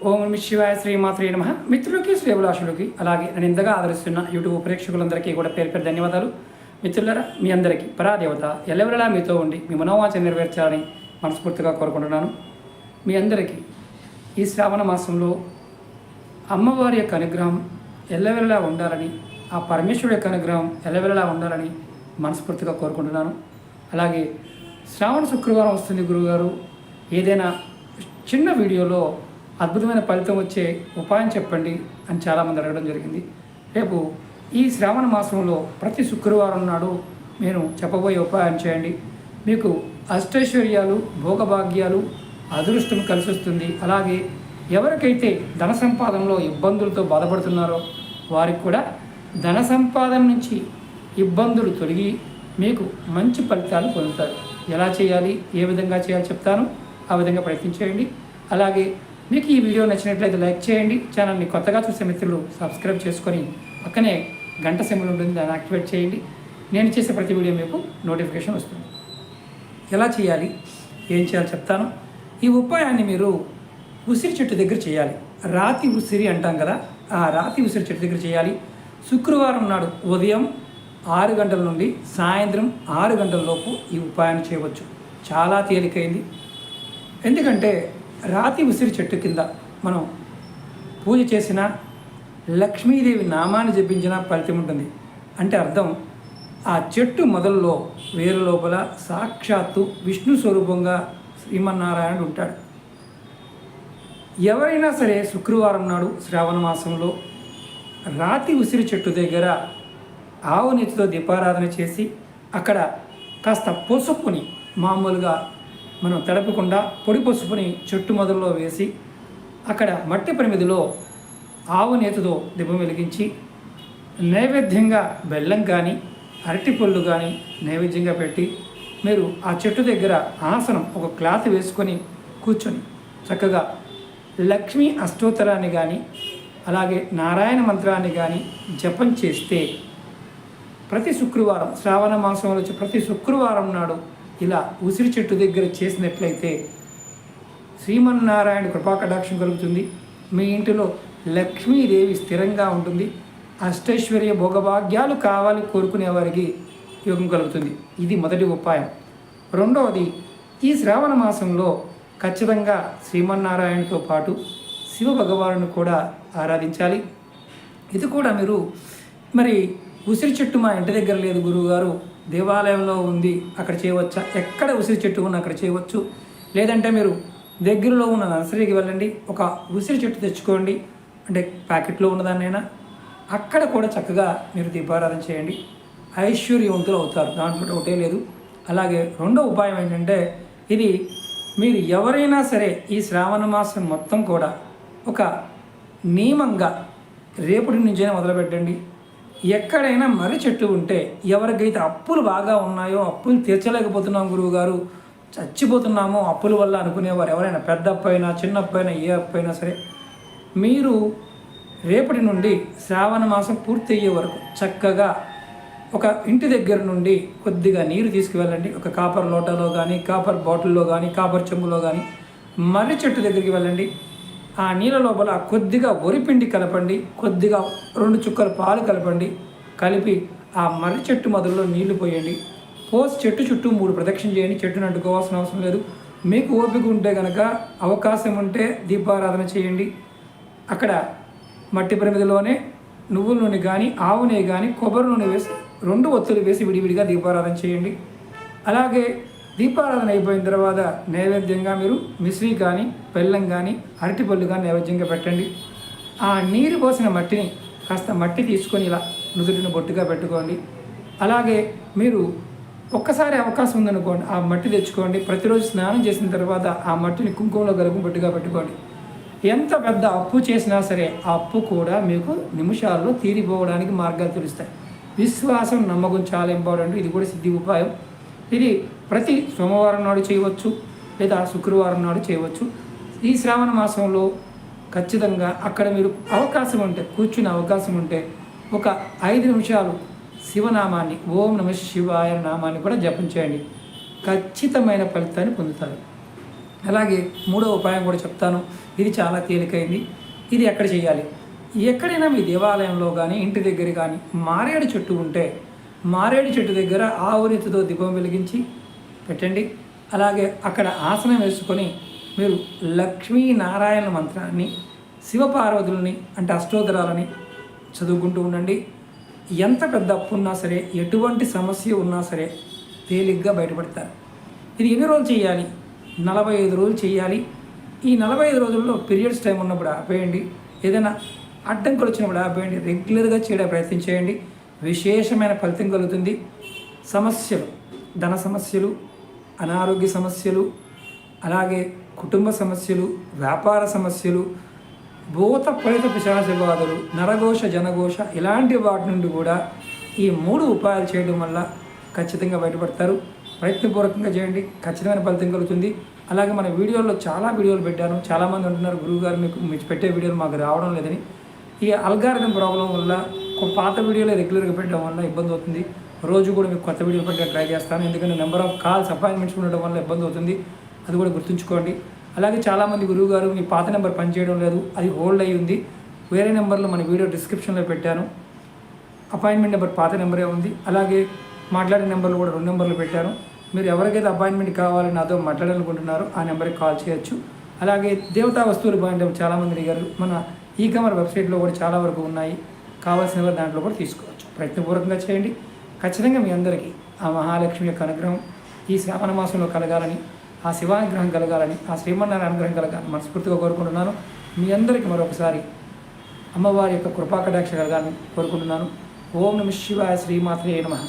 ఓం నమః శివాయ శ్రీమాత్రే నమః. మిత్రులకి శ్రేభిలాషులకి అలాగే నన్ను ఇంతగా ఆదరిస్తున్న యూట్యూబ్ ప్రేక్షకులందరికీ కూడా పేరు పేరు ధన్యవాదాలు. మిత్రులారా, మీ అందరికీ పరాదేవత ఎల్లవెల్లలా మీతో ఉండి మీ మనోవాంఛ నెరవేర్చాలని మనస్ఫూర్తిగా కోరుకుంటున్నాను. మీ అందరికీ ఈ శ్రావణ మాసంలో అమ్మవారి యొక్క అనుగ్రహం ఎల్లవెల్లలా ఉండాలని, ఆ పరమేశ్వరుడి యొక్క అనుగ్రహం ఎల్లవెల్లలా ఉండాలని మనస్ఫూర్తిగా కోరుకుంటున్నాను. అలాగే శ్రావణ శుక్రవారం వస్తుంది గురువుగారు, ఏదైనా చిన్న వీడియోలో అద్భుతమైన ఫలితం వచ్చే ఉపాయం చెప్పండి అని చాలామంది అడగడం జరిగింది. రేపు ఈ శ్రావణ మాసంలో ప్రతి శుక్రవారం నాడు నేను చెప్పబోయే ఉపాయం చేయండి. మీకు అష్టైశ్వర్యాలు, భోగభాగ్యాలు, అదృష్టం కలిసి వస్తుంది. అలాగే ఎవరికైతే ధన సంపాదనలో ఇబ్బందులతో బాధపడుతున్నారో వారికి కూడా ధన సంపాదన నుంచి ఇబ్బందులు తొలగి మీకు మంచి ఫలితాలు పొందుతారు. ఎలా చేయాలి, ఏ విధంగా చేయాలి చెప్తాను. ఆ విధంగా ప్రయత్నించేయండి. అలాగే మీకు ఈ వీడియో నచ్చినట్లయితే లైక్ చేయండి. ఛానల్ని కొత్తగా చూసే మిత్రులు సబ్స్క్రైబ్ చేసుకొని పక్కనే గంట సింబల్ ఉంటుంది, దాన్ని యాక్టివేట్ చేయండి. నేను చేసే ప్రతి వీడియో మీకు నోటిఫికేషన్ వస్తుంది. ఎలా చేయాలి, ఏం చేయాలి చెప్తాను. ఈ ఉపాయాన్ని మీరు ఉసిరి చెట్టు దగ్గర చేయాలి. రాతి ఉసిరి అంటాం కదా, ఆ రాతి ఉసిరి చెట్టు దగ్గర చేయాలి. శుక్రవారం నాడు ఉదయం 6 గంటల నుండి సాయంత్రం 6 గంటల లోపు ఈ ఉపాయాన్ని చేయవచ్చు. చాలా తేలికైంది. ఎందుకంటే రాతి ఉసిరి చెట్టు కింద మనం పూజ చేసిన, లక్ష్మీదేవి నామాన్ని జపించిన ఫలితం ఉంటుంది. అంటే అర్థం, ఆ చెట్టు మొదల్లో వేరు లోపల సాక్షాత్తు విష్ణు స్వరూపంగా శ్రీమన్నారాయణుడు ఉంటాడు. ఎవరైనా సరే శుక్రవారం నాడు శ్రావణ మాసంలో రాతి ఉసిరి చెట్టు దగ్గర ఆవు నెత్తితో దీపారాధన చేసి అక్కడ కాస్త పసుపుని, మామూలుగా మనం తడపకుండా పొడి పసుపుని చెట్టు మొదల్లో వేసి అక్కడ మట్టి ప్రమిదిలో ఆవు నేతితో దీపం వెలిగించి నైవేద్యంగా బెల్లం కానీ అరటిపళ్ళు కానీ నైవేద్యంగా పెట్టి మీరు ఆ చెట్టు దగ్గర ఆసనం, ఒక క్లాత్ వేసుకొని కూర్చొని చక్కగా లక్ష్మీ అష్టోత్తరాన్ని కానీ అలాగే నారాయణ మంత్రాన్ని కానీ జపం చేస్తే ప్రతి శుక్రవారం, శ్రావణ మాసంలో వచ్చి ప్రతి శుక్రవారం నాడు ఇలా ఉసిరి చెట్టు దగ్గర చేసినట్లయితే శ్రీమన్నారాయణ కృపాకటాక్షం కలుగుతుంది. మీ ఇంటిలో లక్ష్మీదేవి స్థిరంగా ఉంటుంది. అష్టైశ్వర్య భోగభాగ్యాలు కావాలి కోరుకునే వారికి యోగం కలుగుతుంది. ఇది మొదటి ఉపాయం. రెండవది, ఈ శ్రావణ మాసంలో ఖచ్చితంగా శ్రీమన్నారాయణతో పాటు శివ భగవాను కూడా ఆరాధించాలి. ఇది కూడా మీరు మరి ఉసిరి చెట్టు మా ఇంటి దగ్గర లేదు గురువుగారు, దేవాలయంలో ఉంది, అక్కడ చేయవచ్చా? ఎక్కడ ఉసిరి చెట్టు ఉన్నా అక్కడ చేయవచ్చు. లేదంటే మీరు దగ్గరలో ఉన్న నర్సరీకి వెళ్ళండి, ఒక ఉసిరి చెట్టు తెచ్చుకోండి, అంటే ప్యాకెట్లో ఉన్నదాన్నైనా అక్కడ కూడా చక్కగా మీరు దీపారాధన చేయండి. ఐశ్వర్యవంతులు అవుతారు, దాంట్లో ఒకటే లేదు. అలాగే రెండో ఉపాయం ఏంటంటే, ఇది మీరు ఎవరైనా సరే ఈ శ్రావణ మాసం మొత్తం కూడా ఒక నియమంగా రేపటి నుంచైనా మొదలుపెట్టండి. ఎక్కడైనా మర్రి చెట్టు ఉంటే, ఎవరికైతే అప్పులు బాగా ఉన్నాయో, అప్పులు తీర్చలేకపోతున్నాం గురువుగారు, చచ్చిపోతున్నామో అప్పుల వల్ల అనుకునేవారు ఎవరైనా, పెద్ద అప్పు అయినా చిన్న అప్పు అయినా ఏ అప్పు అయినా సరే, మీరు రేపటి నుండి శ్రావణ మాసం పూర్తి అయ్యే వరకు చక్కగా ఒక ఇంటి దగ్గర నుండి కొద్దిగా నీరు తీసుకువెళ్ళండి. ఒక కాపర్ లోటాలో కానీ, కాపర్ బాటిల్లో కానీ, కాపర్ చెంబులో కానీ మర్రి చెట్టు దగ్గరికి వెళ్ళండి. ఆ నీళ్ళ లోపల కొద్దిగా వరిపిండి కలపండి, కొద్దిగా 2 చుక్కల పాలు కలపండి. కలిపి ఆ మర్రి చెట్టు మొదల్లో నీళ్లు పోయండి. పోసి చెట్టు చుట్టూ 3 ప్రదక్షిణ చేయండి. చెట్టును అడ్డుకోవాల్సిన అవసరం లేదు. మీకు ఓపిక ఉంటే కనుక, అవకాశం ఉంటే దీపారాధన చేయండి. అక్కడ మట్టి ప్రమిదిలోనే నువ్వుల నూనె కానీ, ఆవు నెయ్యి కానీ, కొబ్బరి నూనె వేసి 2 ఒత్తులు వేసి విడివిడిగా దీపారాధన చేయండి. అలాగే దీపారాధన అయిపోయిన తర్వాత నైవేద్యంగా మీరు మిశ్రీ కానీ, బెల్లం కానీ, అరటిపళ్ళు కానీ నైవేద్యంగా పెట్టండి. ఆ నీరు పోసిన మట్టిని కాస్త మట్టి తీసుకొని ఇలా నుదుటిని బొట్టుగా పెట్టుకోండి. అలాగే మీరు ఒక్కసారి అవకాశం ఉందనుకోండి, ఆ మట్టి తెచ్చుకోండి. ప్రతిరోజు స్నానం చేసిన తర్వాత ఆ మట్టిని కుంకుమలో గలుపు బొట్టుగా పెట్టుకోండి. ఎంత పెద్ద అప్పు చేసినా సరే ఆ అప్పు కూడా మీకు నిమిషాల్లో తీరిపోవడానికి మార్గాలు తెలుస్తాయి. విశ్వాసం, నమ్మకం చాలా ఇంపార్టెంట్. ఇది కూడా సిద్ధి ఉపాయం. ఇది ప్రతి సోమవారం నాడు చేయవచ్చు, లేదా శుక్రవారం నాడు చేయవచ్చు. ఈ శ్రావణ మాసంలో ఖచ్చితంగా అక్కడ మీరు అవకాశం ఉంటే, కూర్చునే అవకాశం ఉంటే ఒక 5 నిమిషాలు శివనామాన్ని, ఓం నమః శివాయ నామాన్ని కూడా జపం చేయండి. ఖచ్చితమైన ఫలితాన్ని పొందుతారు. అలాగే మూడో ఉపాయం కూడా చెప్తాను. ఇది చాలా తేలికైంది. ఇది ఎక్కడ చేయాలి? ఎక్కడైనా మీ దేవాలయంలో కానీ ఇంటి దగ్గర కానీ మారేడు చెట్టు ఉంటే మారేడు చెట్టు దగ్గర ఆవునితితో దీపం వెలిగించి పెట్టండి. అలాగే అక్కడ ఆసనం వేసుకొని మీరు లక్ష్మీనారాయణ మంత్రాన్ని, శివపార్వతులని అంటే అష్టోత్తరాలని చదువుకుంటూ ఉండండి. ఎంత పెద్ద అప్పు ఉన్నా సరే, ఎటువంటి సమస్య ఉన్నా సరే తేలిగ్గా బయటపడతారు. ఇది ఎన్ని రోజులు చేయాలి? 45 రోజులు చేయాలి. ఈ 45 రోజుల్లో పీరియడ్స్ టైం ఉన్నప్పుడు ఆపేయండి. ఏదైనా అడ్డంకులు వచ్చినప్పుడు ఆపేయండి. రెగ్యులర్గా చేయడానికి ప్రయత్నం చేయండి. విశేషమైన ఫలితం కలుగుతుంది. సమస్యలు, ధన సమస్యలు, అనారోగ్య సమస్యలు, అలాగే కుటుంబ సమస్యలు, వ్యాపార సమస్యలు, భూత ప్రేత పిశాచ బాధలు, నరఘోష జనఘోష ఇలాంటి వాటి నుండి కూడా ఈ 3 ఉపాయాలు చేయడం వల్ల ఖచ్చితంగా బయటపడతారు. ప్రయత్నపూర్వకంగా చేయండి, ఖచ్చితమైన ఫలితం కలుగుతుంది. అలాగే మన వీడియోల్లో చాలా వీడియోలు పెట్టాను. చాలామంది అంటున్నారు, గురువుగారు మీకు పెట్టే వీడియోలు మాకు రావడం లేదని. ఈ అల్గారిథం ప్రాబ్లం వల్ల పాత వీడియోలు రెగ్యులర్గా పెట్టడం వల్ల ఇబ్బంది అవుతుంది. రోజు కూడా మీకు కొత్త వీడియోలు పెట్టే ట్రై చేస్తాను. ఎందుకంటే నెంబర్ ఆఫ్ కాల్స్ అపాయింట్మెంట్స్ ఉండడం వల్ల ఇబ్బంది అవుతుంది. అది కూడా గుర్తుంచుకోండి. అలాగే చాలామంది గురువుగారు మీ పాత నెంబర్ పనిచేయడం లేదు, అది హోల్డ్ అయ్యి ఉంది, వేరే నెంబర్లో మన వీడియో డిస్క్రిప్షన్లో పెట్టాను. అపాయింట్మెంట్ నెంబర్ పాత నెంబరే ఉంది. అలాగే మాట్లాడే నెంబర్లు కూడా 2 నెంబర్లు పెట్టాను. మీరు ఎవరికైతే అపాయింట్మెంట్ కావాలని నాతో మాట్లాడాలనుకుంటున్నారో ఆ నెంబర్కి కాల్ చేయొచ్చు. అలాగే దేవతా వస్తువులు పాయింట్ చాలామంది అడిగారు. మన ఈకామర్ వెబ్సైట్లో కూడా చాలా వరకు ఉన్నాయి. కావాల్సిన దాంట్లో కూడా తీసుకోవచ్చు. ప్రయత్నపూర్వకంగా చేయండి. ఖచ్చితంగా మీ అందరికీ ఆ మహాలక్ష్మి యొక్క అనుగ్రహం ఈ శ్రావణ మాసంలో కలగాలని, ఆ శివానుగ్రహం కలగాలని, ఆ శ్రీమన్నారాయణ అనుగ్రహం కలగాలని మనస్ఫూర్తిగా కోరుకుంటున్నాను. మీ అందరికీ మరొకసారి అమ్మవారి యొక్క కృపాకటాక్ష కలగాలని కోరుకుంటున్నాను. ఓం నమః శివాయ. శ్రీమాత్రే నమః.